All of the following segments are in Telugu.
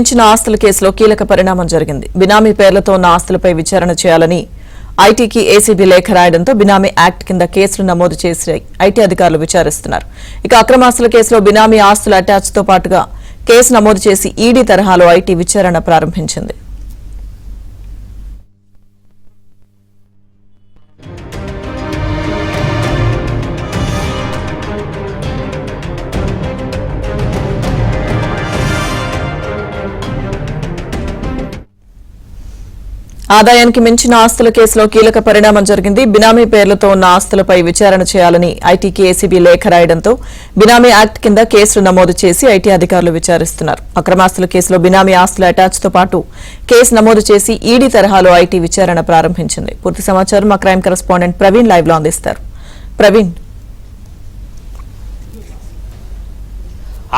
ఇచ్చిన ఆస్తుల కేసులో కీలక పరిణామం జరిగింది. బినామీ పేర్లతో ఉన్న ఆస్తులపై విచారణ చేయాలని ఐటీకి ఏసీబీ లేఖ రాయడంతో బినామీ యాక్ట్ కింద కేసులు నమోదు చేసి ఐటీ అధికారులు విచారిస్తున్నారు. ఇక అక్రమాస్తుల కేసులో బినామీ ఆస్తుల అటాచ్ తో పాటుగా కేసు నమోదు చేసి ఈడీ తరహాలో ఐటీ విచారణ ప్రారంభించింది. ఆదాయానికి మించిన ఆస్తుల కేసులో కీలక పరిణామం జరిగింది. బినామీ పేర్లతో ఉన్న ఆస్తులపై విచారణ చేయాలని ఐటీకి ఏసీబీ లేఖ రాయడంతో బినామీ యాక్ట్ కింద కేసులు నమోదు చేసి ఐటీ అధికారులు విచారిస్తున్నారు. అక్రమాస్తుల కేసులో బినామీ ఆస్తుల అటాచ్ తో పాటు కేసు నమోదు చేసి ఈడీ తరహాలో ఐటీ విచారణ ప్రారంభించింది. పూర్తి సమాచారం మా క్రైమ్ కరెస్పాండెంట్ ప్రవీణ్ లైవ్ లో అందిస్తారు. ప్రవీణ్,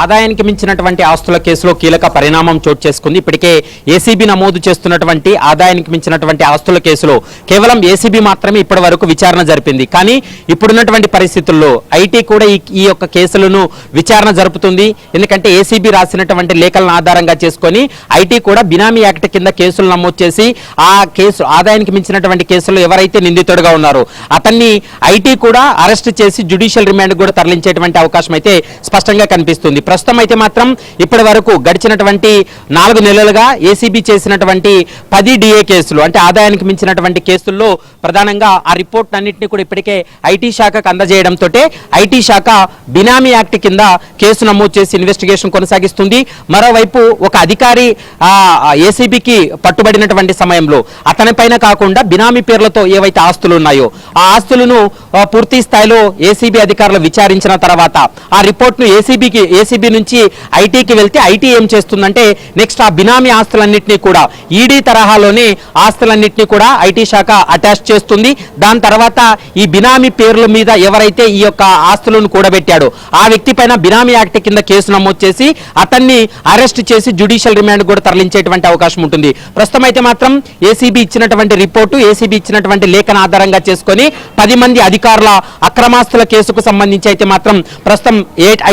ఆదాయానికి మించినటువంటి ఆస్తుల కేసులో కీలక పరిణామం చోటు చేసుకుంది. ఇప్పటికే ఏసీబీ నమోదు చేస్తున్నటువంటి ఆదాయానికి మించినటువంటి ఆస్తుల కేసులో కేవలం ఏసీబీ మాత్రమే ఇప్పటి వరకు విచారణ జరిపింది. కానీ ఇప్పుడున్నటువంటి పరిస్థితుల్లో ఐటీ కూడా ఈ యొక్క కేసులను విచారణ జరుపుతుంది. ఎందుకంటే ఏసీబీ రాసినటువంటి లేఖలను ఆధారంగా చేసుకొని ఐటీ కూడా బినామీ యాక్ట్ కింద కేసులు నమోదు చేసి ఆ కేసు ఆదాయానికి మించినటువంటి కేసులో ఎవరైతే నిందితుడుగా ఉన్నారో అతన్ని ఐటీ కూడా అరెస్ట్ చేసి జ్యుడిషియల్ రిమాండ్ కూడా తరలించేటువంటి అవకాశం అయితే స్పష్టంగా కనిపిస్తుంది. ప్రస్తుతం అయితే మాత్రం ఇప్పటి వరకు గడిచినటువంటి 4 నెలలుగా ఏసీబీ చేసినటువంటి 10 డిఏ కేసులు అంటే ఆదాయానికి మించినటువంటి కేసుల్లో ప్రధానంగా ఆ రిపోర్ట్ అన్నింటినీ కూడా ఇప్పటికే ఐటీ శాఖకు అందజేయడంతో ఐటీ శాఖ బినామీ యాక్ట్ కింద కేసు నమోదు చేసి ఇన్వెస్టిగేషన్ కొనసాగిస్తుంది. మరోవైపు ఒక అధికారి ఏసీబీకి పట్టుబడినటువంటి సమయంలో అతనిపైన కాకుండా బినామీ పేర్లతో ఏవైతే ఆస్తులు ఉన్నాయో ఆ ఆస్తులను పూర్తి స్థాయిలో ఏసీబీ అధికారులు విచారించిన తర్వాత ఆ రిపోర్ట్ను ఏసీబీ నుంచి ఐటీకి వెళ్తే ఐటీ ఏం చేస్తుందంటే నెక్స్ట్ ఆ బినామీ ఆస్తులన్నింటినీ కూడా ఈడీ తరహాలోనే ఆస్తులన్నింటినీ కూడా ఐటీ శాఖ అటాచ్ చేస్తుంది. దాని తర్వాత ఈ బినామీ పేర్ల మీద ఎవరైతే ఈ యొక్క ఆస్తులను కూడబెట్టాడో ఆ వ్యక్తి పైన బినామీ యాక్ట్ కింద కేసు నమోదు చేసి అతన్ని అరెస్ట్ చేసి జ్యుడిషియల్ రిమాండ్ కూడా తరలించేటువంటి అవకాశం ఉంటుంది. ప్రస్తుతం అయితే మాత్రం ఏసీబీ ఇచ్చినటువంటి రిపోర్టు ఏసీబీ ఇచ్చినటువంటి లేఖన ఆధారంగా చేసుకొని 10 మంది అధికారుల అక్రమాస్తుల కేసుకు సంబంధించి అయితే మాత్రం ప్రస్తుతం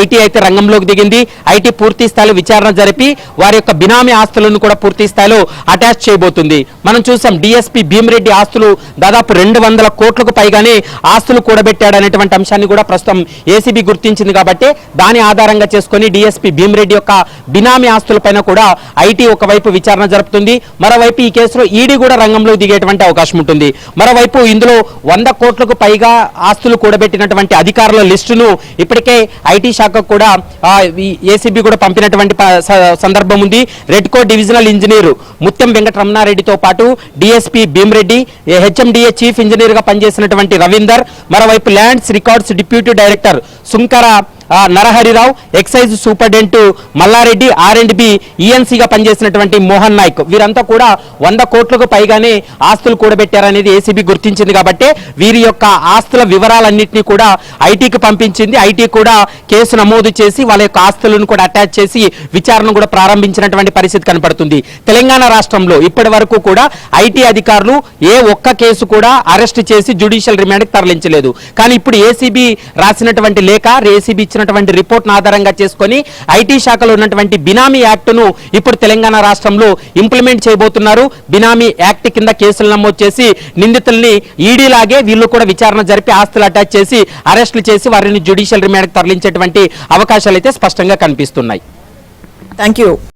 ఐటీ అయితే రంగంలోకి దిగింది. ఐటీ పూర్తి స్థాయిలో విచారణ జరిపి వారి యొక్క బినామీ ఆస్తులను కూడా పూర్తి స్థాయిలో అటాచ్ చేయబోతుంది. మనం చూసాం డిఎస్పీ భీమిరెడ్డి ఆస్తులు దాదాపు 200 కోట్లకు పైగానే ఆస్తులు కూడబెట్టాడనేటువంటి అంశాన్ని కూడా ప్రస్తుతం ఏసీబీ గుర్తించింది. కాబట్టి దాని ఆధారంగా చేసుకొని డిఎస్పీ భీమిరెడ్డి యొక్క బినామీ ఆస్తులపైన కూడా ఐటీ ఒకవైపు విచారణ జరుపుతుంది. మరోవైపు ఈ కేసులో ఈడీ కూడా రంగంలో దిగేటువంటి అవకాశం ఉంటుంది. మరోవైపు ఇందులో 100 కోట్లకు పైగా ఆస్తులు కూడబెట్టినటువంటి అధికారుల లిస్టును ఇప్పటికే ఐటీ శాఖ కూడా ఏసీబీ కూడా పంపినటువంటి సందర్భం ఉంది. రెడ్కో డివిజనల్ ఇంజనీరు ముత్యం వెంకటరమణారెడ్డితో పాటు DSP Bhimireddy, HMDA chief engineer గా పనిచేసినటువంటి రవీందర్, మరోవైపు lands records deputy director Sunkara Narahari Rao, excise superintendent Mallareddy, R&B ఈఎన్సీగా పనిచేసినటువంటి మోహన్ నాయక్ వీరంతా కూడా 100 కోట్లకు పైగానే ఆస్తులు కూడబెట్టారనేది ఏసీబీ గుర్తించింది. కాబట్టి వీరి యొక్క ఆస్తుల వివరాలన్నింటినీ కూడా ఐటీకి పంపించింది. ఐటీ కూడా కేసు నమోదు చేసి వాళ్ళ యొక్క ఆస్తులను కూడా అటాచ్ చేసి విచారణ కూడా ప్రారంభించినటువంటి పరిస్థితి కనపడుతుంది. తెలంగాణ రాష్ట్రంలో ఇప్పటి వరకు కూడా ఐటీ అధికారులు ఏ ఒక్క కేసు కూడా అరెస్ట్ చేసి జ్యుడిషియల్ రిమాండ్కి తరలించలేదు. కానీ ఇప్పుడు ఏసీబీ రాసినటువంటి లేఖ ఏసీబీ రిపోర్ట్ ఆధారంగా చేసుకొని ఐటీ శాఖలో ఉన్నటువంటి బినామీ యాక్ట్ ను ఇప్పుడు తెలంగాణ రాష్ట్రంలో ఇంప్లిమెంట్ చేయబోతున్నారు. బినామీ యాక్ట్ కింద కేసులు నమోదు చేసి నిందితుల్ని ఈడీ లాగే వీళ్ళు కూడా విచారణ జరిపి ఆస్తులు అటాచ్ చేసి అరెస్టులు చేసి వారిని జ్యుడిషియల్ రిమాండ్కి తరలించేటువంటి అవకాశాలు అయితే స్పష్టంగా కనిపిస్తున్నాయి. థాంక్యూ.